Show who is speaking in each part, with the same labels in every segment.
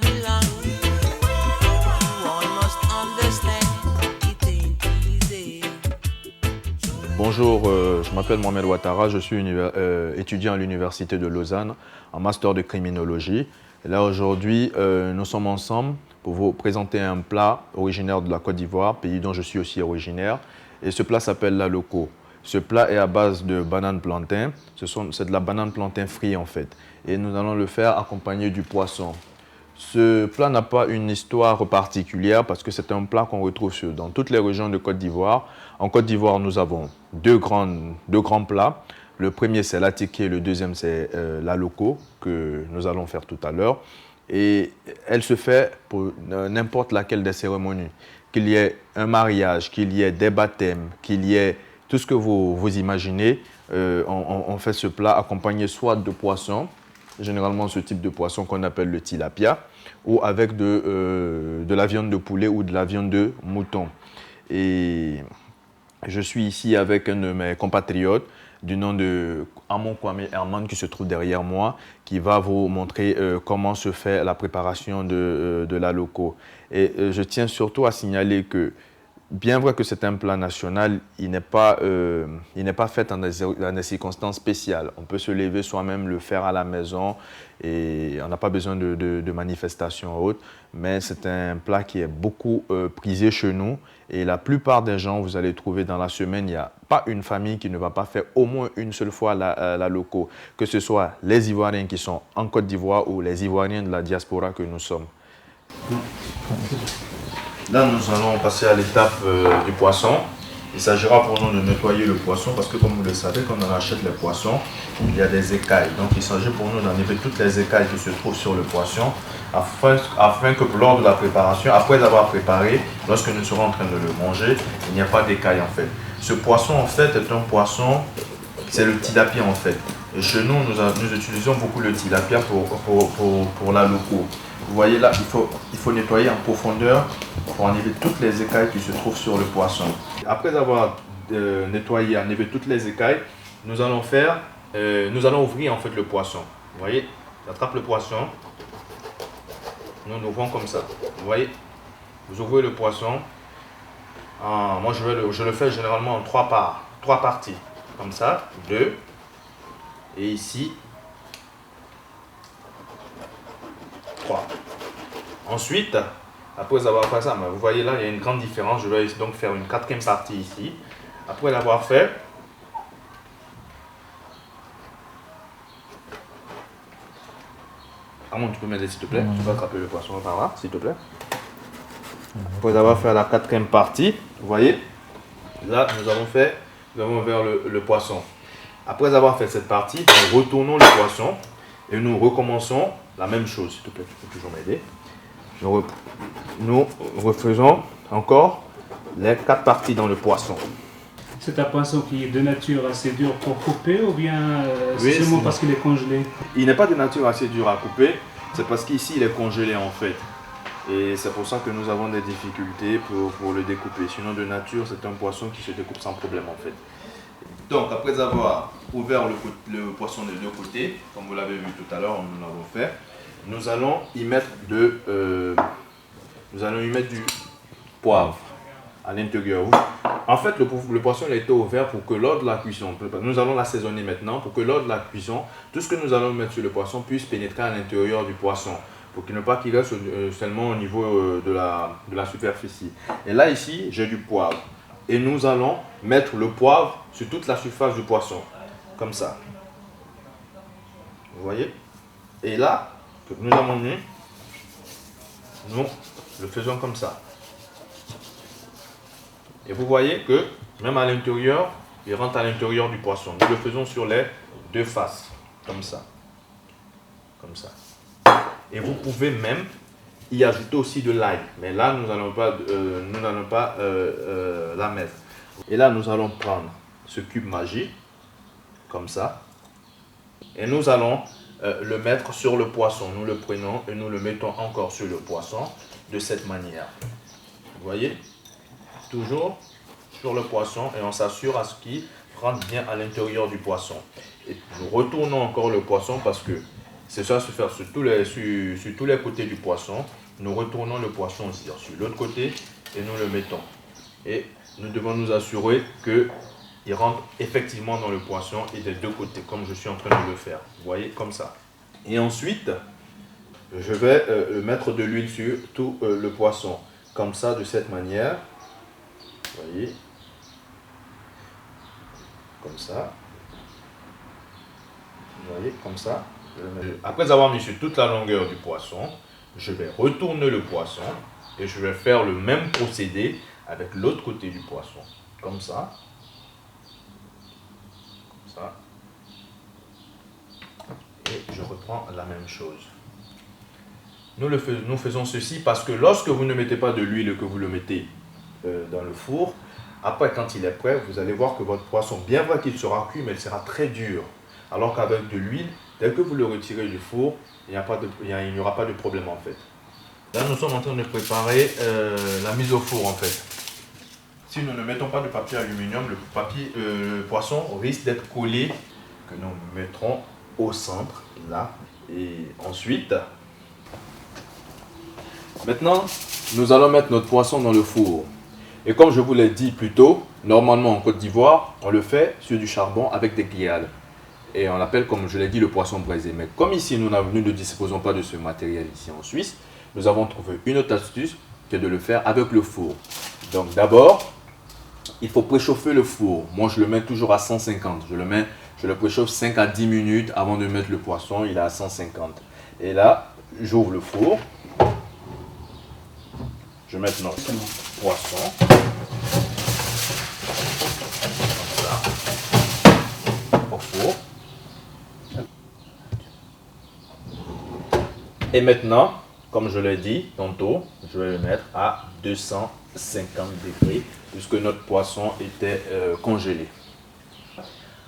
Speaker 1: belong. You all must understand, it ain't easy.
Speaker 2: Bonjour, je m'appelle Mohamed Ouattara, je suis étudiant à l'Université de Lausanne en master de criminologie. Et là aujourd'hui, nous sommes ensemble pour vous présenter un plat originaire de la Côte d'Ivoire, pays dont je suis aussi originaire. Et ce plat s'appelle la loco. Ce plat est à base de banane plantain. C'est de la banane plantain frite en fait. Et nous allons le faire accompagné du poisson. Ce plat n'a pas une histoire particulière parce que c'est un plat qu'on retrouve dans toutes les régions de Côte d'Ivoire. En Côte d'Ivoire, nous avons deux grands plats. Le premier, c'est l'atiké, le deuxième, c'est la loco, que nous allons faire tout à l'heure. Et elle se fait pour n'importe laquelle des cérémonies. Qu'il y ait un mariage, qu'il y ait des baptêmes, qu'il y ait tout ce que vous imaginez, on fait ce plat accompagné soit de poisson, généralement ce type de poisson qu'on appelle le tilapia, ou avec de la viande de poulet ou de la viande de mouton. Et je suis ici avec un de mes compatriotes du nom de Amon Kwame Herman qui se trouve derrière moi, qui va vous montrer comment se fait la préparation de la loco. Et je tiens surtout à signaler que bien vrai que c'est un plat national, il n'est pas fait dans des circonstances spéciales. On peut se lever soi-même, le faire à la maison et on n'a pas besoin de manifestations autres. Mais c'est un plat qui est beaucoup prisé chez nous et la plupart des gens, vous allez trouver dans la semaine, il n'y a pas une famille qui ne va pas faire au moins une seule fois la loco. Que ce soit les Ivoiriens qui sont en Côte d'Ivoire ou les Ivoiriens de la diaspora que nous sommes. Là, nous allons passer à l'étape du poisson. Il s'agira pour nous de nettoyer le poisson parce que, comme vous le savez, quand on achète les poissons, il y a des écailles. Donc, il s'agit pour nous d'enlever toutes les écailles qui se trouvent sur le poisson afin que lors de la préparation, après l'avoir préparé, lorsque nous serons en train de le manger, il n'y a pas d'écailles en fait. Ce poisson, en fait, est un poisson, c'est le tilapia en fait. Et chez nous, nous utilisons beaucoup le tilapia pour la loco. Vous voyez là, il faut nettoyer en profondeur pour enlever toutes les écailles qui se trouvent sur le poisson. Après avoir nettoyé, enlevé toutes les écailles, nous allons ouvrir en fait le poisson. Vous voyez, j'attrape le poisson, nous l'ouvrons comme ça. Vous voyez, vous ouvrez le poisson. Moi, je le fais généralement en trois parties, comme ça, 2, et ici, 3. Ensuite, après avoir fait ça, vous voyez là, il y a une grande différence. Je vais donc faire une 4e partie ici. Après l'avoir fait, Armand, tu peux m'aider s'il te plaît? Tu peux attraper le poisson par là, s'il te plaît. Après avoir fait la 4e partie, vous voyez, là, nous avons ouvert le poisson. Après avoir fait cette partie, nous retournons le poisson et nous recommençons la même chose. S'il te plaît, tu peux toujours m'aider. Nous refaisons encore les 4 parties dans le poisson.
Speaker 3: C'est un poisson qui est de nature assez dur pour couper ou bien
Speaker 2: Oui,
Speaker 3: c'est seulement parce qu'il est congelé?
Speaker 2: Il n'est pas de nature assez dur à couper, c'est parce qu'ici il est congelé en fait. Et c'est pour ça que nous avons des difficultés pour le découper. Sinon de nature c'est un poisson qui se découpe sans problème en fait. Donc après avoir ouvert le poisson des deux côtés, comme vous l'avez vu tout à l'heure, nous l'avons fait, nous allons y mettre du poivre à l'intérieur. En fait, le poisson a été ouvert pour que lors de la cuisson, nous allons l'assaisonner maintenant, pour que lors de la cuisson, tout ce que nous allons mettre sur le poisson puisse pénétrer à l'intérieur du poisson, pour qu'il ne pas qu'il reste seulement au niveau de la superficie. Et là, ici, j'ai du poivre. Et nous allons mettre le poivre sur toute la surface du poisson, comme ça. Vous voyez? Et là, que nous avons mis, nous le faisons comme ça. Et vous voyez que même à l'intérieur, il rentre à l'intérieur du poisson. Nous le faisons sur les deux faces, comme ça. Comme ça. Et vous pouvez même y ajouter aussi de l'ail. Mais là, nous n'allons pas la mettre. Et là, nous allons prendre ce cube magique, comme ça. Et nous allons le mettre sur le poisson. Nous le prenons et nous le mettons encore sur le poisson de cette manière. Vous voyez? Toujours sur le poisson et on s'assure à ce qu'il rentre bien à l'intérieur du poisson. Et nous retournons encore le poisson parce que C'est ça se faire sur tous les côtés du poisson. Nous retournons le poisson aussi sur l'autre côté et nous le mettons. Et nous devons nous assurer qu'il rentre effectivement dans le poisson et des deux côtés, comme je suis en train de le faire. Vous voyez, comme ça. Et ensuite, je vais mettre de l'huile sur tout le poisson. Comme ça, de cette manière. Vous voyez. Comme ça. Vous voyez, comme ça. Après avoir mis sur toute la longueur du poisson, je vais retourner le poisson et je vais faire le même procédé avec l'autre côté du poisson. Comme ça. Comme ça. Et je reprends la même chose. Nous faisons ceci parce que lorsque vous ne mettez pas de l'huile et que vous le mettez dans le four, après quand il est prêt, vous allez voir que votre poisson, bien vrai qu'il sera cuit, mais il sera très dur. Alors qu'avec de l'huile, dès que vous le retirez du four, il n'y aura pas de problème en fait. Là, nous sommes en train de préparer la mise au four en fait. Si nous ne mettons pas de papier aluminium, le poisson risque d'être collé, que nous mettrons au centre, là. Et ensuite, maintenant, nous allons mettre notre poisson dans le four. Et comme je vous l'ai dit plus tôt, normalement en Côte d'Ivoire, on le fait sur du charbon avec des guiales. Et on l'appelle, comme je l'ai dit, le poisson braisé. Mais comme ici, nous ne disposons pas de ce matériel ici en Suisse, nous avons trouvé une autre astuce qui est de le faire avec le four. Donc d'abord, il faut préchauffer le four. Moi, je le mets toujours à 150. Je le préchauffe 5 à 10 minutes avant de mettre le poisson. Il est à 150. Et là, j'ouvre le four. Je mets notre poisson. Comme ça. Au four. Et maintenant, comme je l'ai dit tantôt, je vais le mettre à 250 degrés puisque notre poisson était congelé.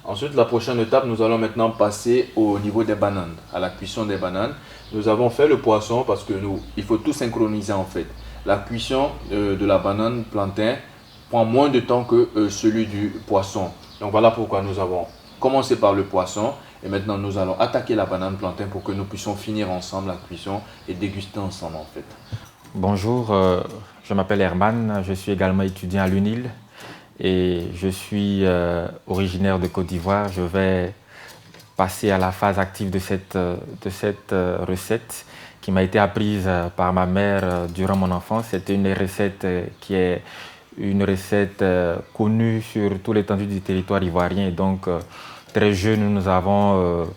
Speaker 2: Ensuite, la prochaine étape, nous allons maintenant passer au niveau des bananes, à la cuisson des bananes. Nous avons fait le poisson parce que il faut tout synchroniser en fait. La cuisson de la banane plantain prend moins de temps que celui du poisson. Donc voilà pourquoi nous avons commencé par le poisson et maintenant nous allons attaquer la banane plantain pour que nous puissions finir ensemble la cuisson et déguster ensemble en fait.
Speaker 4: Bonjour, je m'appelle Herman, je suis également étudiant à l'UNIL et je suis originaire de Côte d'Ivoire. Je vais passer à la phase active de cette recette qui m'a été apprise par ma mère durant mon enfance. C'était une recette qui est une recette connue sur tout l'étendue du territoire ivoirien. Et donc, très jeune, nous avons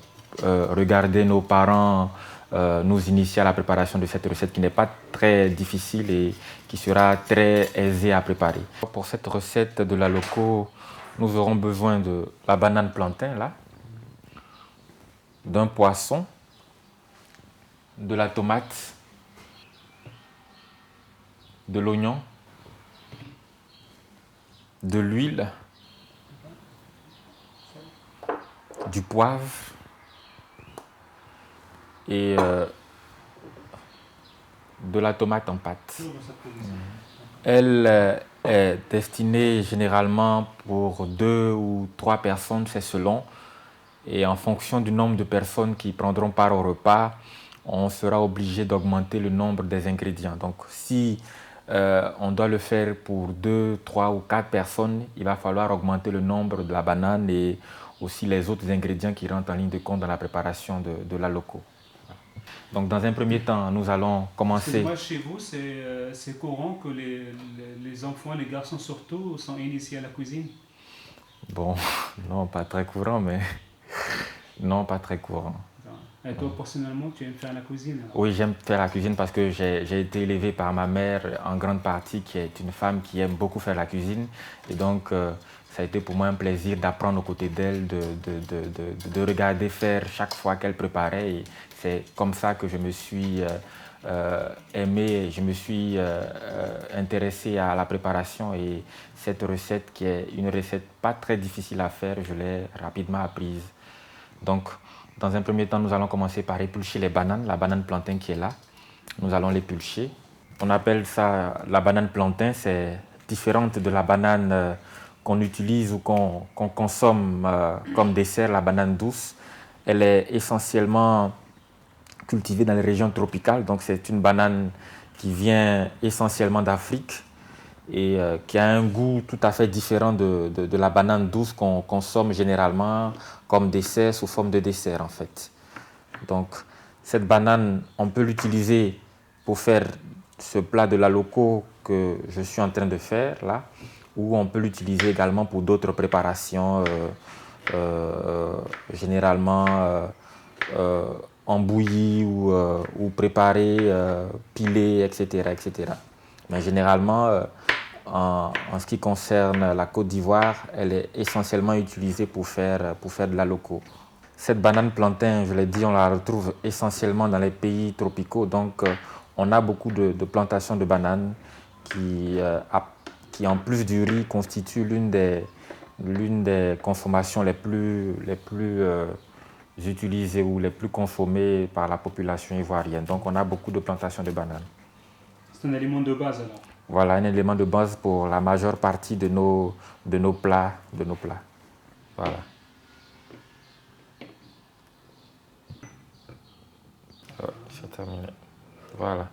Speaker 4: regardé nos parents nous initier à la préparation de cette recette qui n'est pas très difficile et qui sera très aisée à préparer. Pour cette recette de la loco, nous aurons besoin de la banane plantain, là, d'un poisson, de la tomate, de l'oignon, de l'huile, du poivre et de la tomate en pâte. Elle est destinée généralement pour 2 ou 3 personnes, c'est selon. Et en fonction du nombre de personnes qui prendront part au repas, on sera obligé d'augmenter le nombre des ingrédients. Donc si on doit le faire pour 2, 3 ou 4 personnes, il va falloir augmenter le nombre de la banane et aussi les autres ingrédients qui rentrent en ligne de compte dans la préparation de la loco. Donc dans un premier temps, nous allons commencer...
Speaker 3: Moi, chez vous, c'est courant que les enfants, les garçons surtout, sont initiés à la cuisine?
Speaker 4: Bon, non, pas très courant, mais... Non, pas très courant.
Speaker 3: Et toi, personnellement, tu aimes faire la cuisine?
Speaker 4: Oui, j'aime faire la cuisine parce que j'ai été élevé par ma mère, en grande partie, qui est une femme qui aime beaucoup faire la cuisine. Et donc, ça a été pour moi un plaisir d'apprendre aux côtés d'elle, de regarder faire chaque fois qu'elle préparait. Et c'est comme ça que je me suis aimé, je me suis intéressé à la préparation. Et cette recette, qui est une recette pas très difficile à faire, je l'ai rapidement apprise. Donc, dans un premier temps, nous allons commencer par éplucher les bananes, la banane plantain qui est là. Nous allons l'éplucher. On appelle ça la banane plantain, c'est différente de la banane qu'on utilise ou qu'on consomme comme dessert, la banane douce. Elle est essentiellement cultivée dans les régions tropicales. Donc c'est une banane qui vient essentiellement d'Afrique et qui a un goût tout à fait différent de la banane douce qu'on consomme généralement comme dessert, sous forme de dessert en fait. Donc cette banane, on peut l'utiliser pour faire ce plat de la loco que je suis en train de faire là, ou on peut l'utiliser également pour d'autres préparations, généralement en bouillie ou préparée, pilée, etc., etc. Mais généralement, en ce qui concerne la Côte d'Ivoire, elle est essentiellement utilisée pour faire de la loco. Cette banane plantain, je l'ai dit, on la retrouve essentiellement dans les pays tropicaux. Donc, on a beaucoup de plantations de bananes qui, en plus du riz, constituent l'une des consommations les plus utilisées ou les plus consommées par la population ivoirienne. Donc, on a beaucoup de plantations de bananes.
Speaker 3: C'est un élément de base alors.
Speaker 4: Voilà, un élément de base pour la majeure partie de nos plats. Voilà. C'est terminé. Voilà.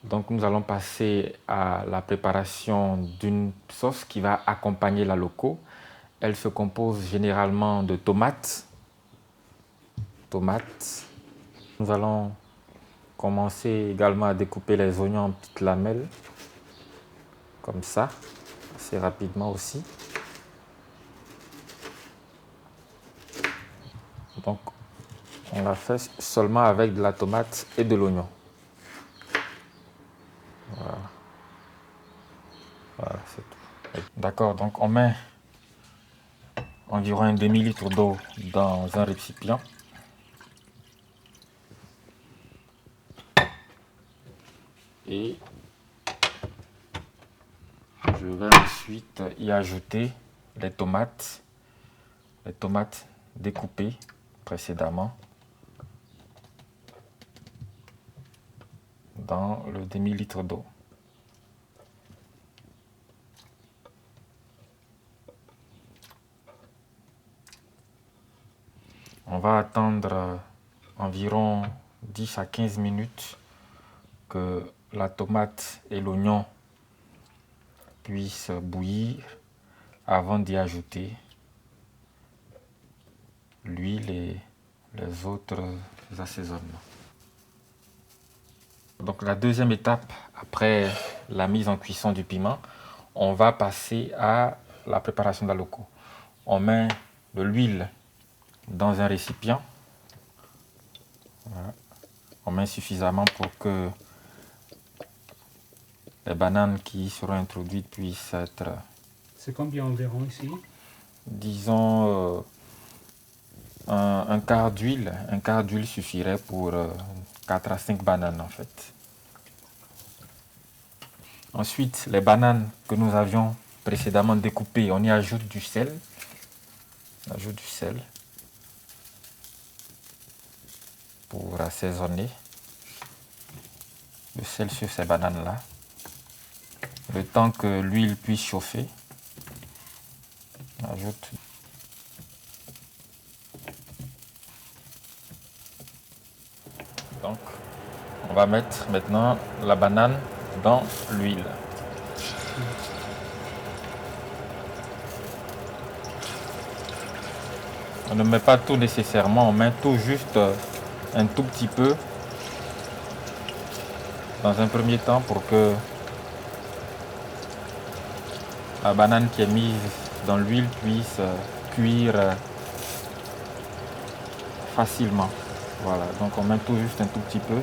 Speaker 4: Donc nous allons passer à la préparation d'une sauce qui va accompagner la loco. Elle se compose généralement de tomates. Nous allons commencer également à découper les oignons en petites lamelles, comme ça, assez rapidement aussi. Donc on l'a fait seulement avec de la tomate et de l'oignon. Voilà, c'est tout. D'accord, donc on met environ un demi-litre d'eau dans un récipient. Et je vais ensuite y ajouter les tomates découpées précédemment dans le demi-litre d'eau. On va attendre environ 10 à 15 minutes que la tomate et l'oignon puissent bouillir avant d'y ajouter l'huile et les autres assaisonnements. Donc la deuxième étape, après la mise en cuisson du piment, on va passer à la préparation de la loco. On met de l'huile dans un récipient. Voilà. On met suffisamment pour que les bananes qui seront introduites puissent être...
Speaker 3: C'est combien environ ici?
Speaker 4: Disons un quart d'huile. Un quart d'huile suffirait pour 4 à 5 bananes en fait. Ensuite, les bananes que nous avions précédemment découpées, on y ajoute du sel. On ajoute du sel pour assaisonner. Le sel sur ces bananes-là. Le temps que l'huile puisse chauffer, on ajoute. Donc, on va mettre maintenant la banane dans l'huile. On ne met pas tout nécessairement, on met tout juste un tout petit peu dans un premier temps pour que la banane qui est mise dans l'huile puisse cuire facilement. Voilà, donc on met tout juste un tout petit peu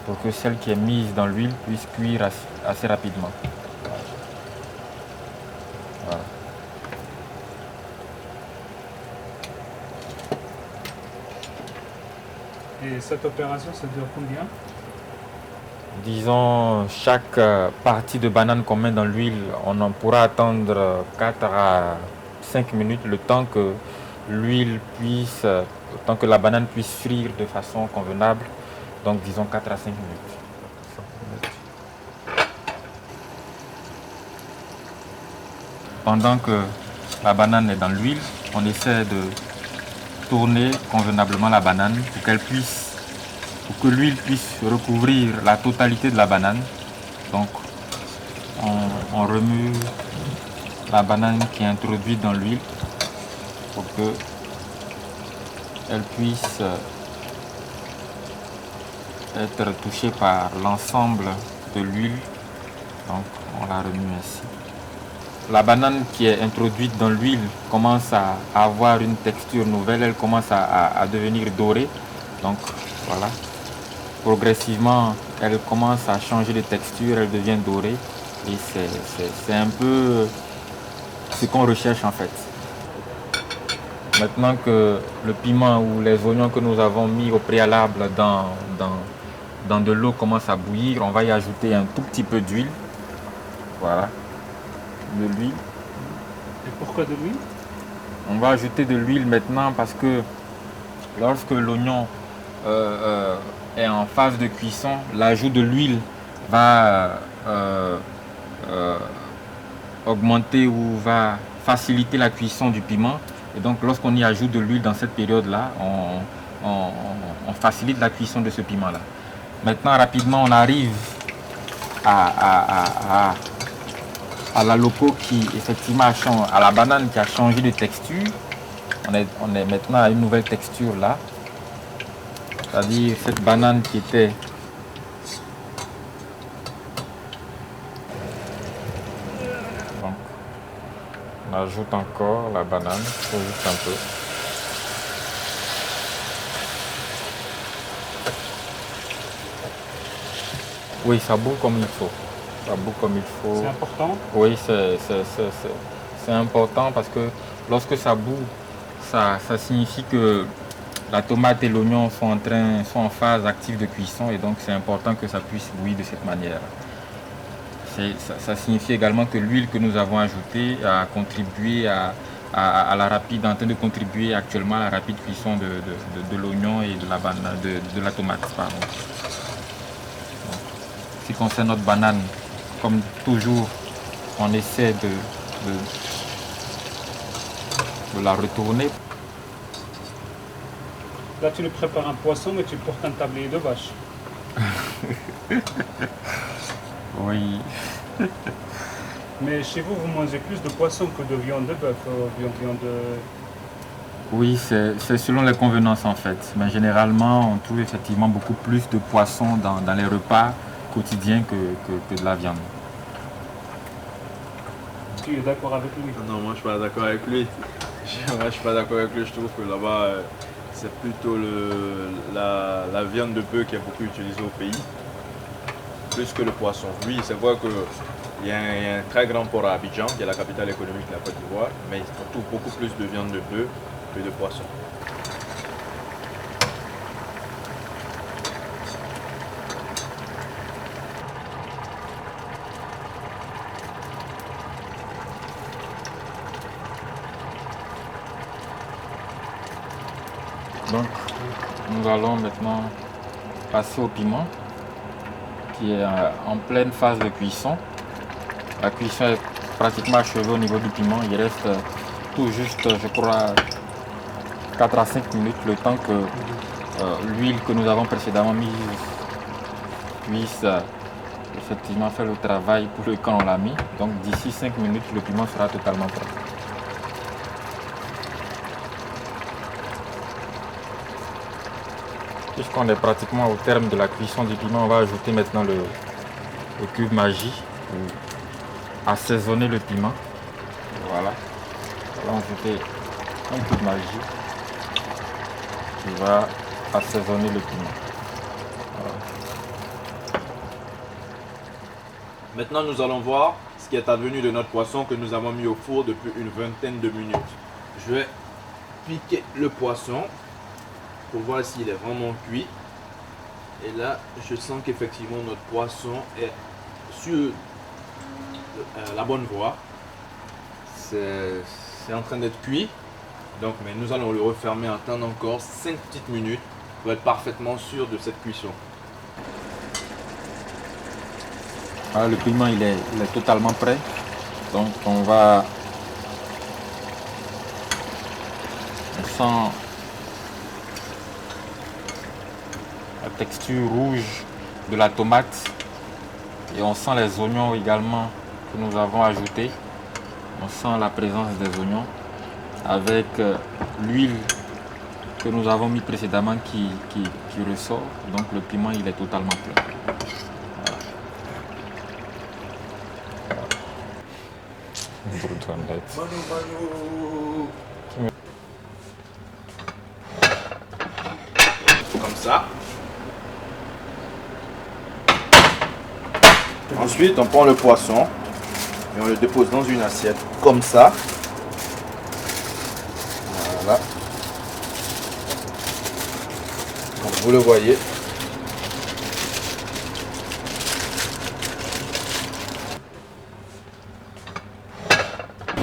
Speaker 4: pour que celle qui est mise dans l'huile puisse cuire assez rapidement. Voilà.
Speaker 3: Et cette opération, ça dure combien?
Speaker 4: Disons, chaque partie de banane qu'on met dans l'huile, on en pourra attendre 4 à 5 minutes, le temps que l'huile puisse, le temps que la banane puisse frire de façon convenable. Donc disons 4 à 5 minutes. Pendant que la banane est dans l'huile, on essaie de tourner convenablement la banane pour qu'elle puisse pour que l'huile puisse recouvrir la totalité de la banane. Donc on remue la banane qui est introduite dans l'huile pour que elle puisse être touchée par l'ensemble de l'huile. Donc on la remue ainsi. La banane qui est introduite dans l'huile commence à avoir une texture nouvelle, elle commence à devenir dorée. Donc voilà, progressivement elle commence à changer de texture, elle devient dorée et c'est un peu ce qu'on recherche en fait. Maintenant que le piment ou les oignons que nous avons mis au préalable dans de l'eau commencent à bouillir, on va y ajouter un tout petit peu d'huile. Voilà, de l'huile.
Speaker 3: Et pourquoi de l'huile?
Speaker 4: On va ajouter de l'huile maintenant parce que lorsque l'oignon est en phase de cuisson, l'ajout de l'huile va augmenter ou va faciliter la cuisson du piment. Et donc lorsqu'on y ajoute de l'huile dans cette période-là, on facilite la cuisson de ce piment-là. Maintenant rapidement on arrive à la loco qui effectivement à la banane qui a changé de texture. On est maintenant à une nouvelle texture là. C'est-à-dire cette banane qui était donc, on ajoute encore la banane, juste un peu. Oui, ça bout comme il faut. Ça bout comme il faut.
Speaker 3: C'est important?
Speaker 4: Oui, c'est important parce que lorsque ça bout, ça signifie que la tomate et l'oignon sont en phase active de cuisson et donc c'est important que ça puisse bouillir de cette manière. Ça signifie également que l'huile que nous avons ajoutée a contribué à la rapide, en train de contribuer actuellement à la rapide cuisson de l'oignon et de la banane, de la tomate. Pardon. Donc, ce qui concerne notre banane, comme toujours, on essaie de la retourner.
Speaker 3: Là, tu nous prépares un poisson, mais tu portes un tablier de vache.
Speaker 4: Oui.
Speaker 3: Mais chez vous, vous mangez plus de poisson que de viande de bœuf, viande de...
Speaker 4: Oui, c'est selon les convenances en fait. Mais généralement, on trouve effectivement beaucoup plus de poisson dans les repas quotidiens que de la viande.
Speaker 3: Tu es d'accord avec lui?
Speaker 2: Non, moi je suis pas d'accord avec lui. Je suis pas d'accord avec lui. Je trouve que là-bas, c'est plutôt la viande de bœuf qui est beaucoup utilisée au pays, plus que le poisson. Oui, c'est vrai qu'il y a un très grand port à Abidjan, qui est la capitale économique de la Côte d'Ivoire, mais on trouve beaucoup plus de viande de bœuf que de poisson.
Speaker 4: Donc, nous allons maintenant passer au piment qui est en pleine phase de cuisson. La cuisson est pratiquement achevée au niveau du piment. Il reste tout juste, je crois, 4 à 5 minutes, le temps que l'huile que nous avons précédemment mise puisse effectivement faire le travail pour lequel on l'a mis. Donc d'ici 5 minutes, le piment sera totalement prêt. Puisqu'on est pratiquement au terme de la cuisson du piment, on va ajouter maintenant le cube magie pour assaisonner le piment. Voilà. On va ajouter un cube magie qui va assaisonner le piment. Voilà.
Speaker 2: Maintenant, nous allons voir ce qui est advenu de notre poisson que nous avons mis au four depuis une vingtaine de minutes. Je vais piquer le poisson pour voir s'il est vraiment cuit. Et là, je sens qu'effectivement notre poisson est sur la bonne voie. C'est en train d'être cuit. Donc, mais nous allons le refermer, attendre encore 5 petites minutes pour être parfaitement sûr de cette cuisson.
Speaker 4: Voilà, le piment il est totalement prêt. Donc on va la texture rouge de la tomate. Et on sent les oignons également que nous avons ajoutés. On sent la présence des oignons avec l'huile que nous avons mis précédemment qui ressort. Donc le piment il est totalement plein.
Speaker 2: Comme ça. Ensuite, on prend le poisson et on le dépose dans une assiette comme ça. Voilà. Comme vous le voyez.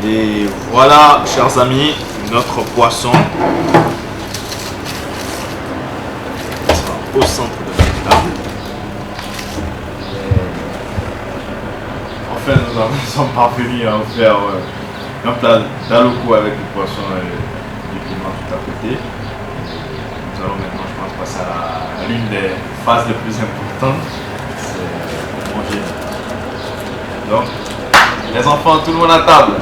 Speaker 2: Et voilà, chers amis, notre poisson au centre de la table. En fait, nous sommes parvenus à faire un plat d'aloco avec du poisson et du piment tout à côté. Nous allons maintenant, je pense, passer à l'une des phases les plus importantes, c'est manger. Donc, les enfants, tout le monde à table.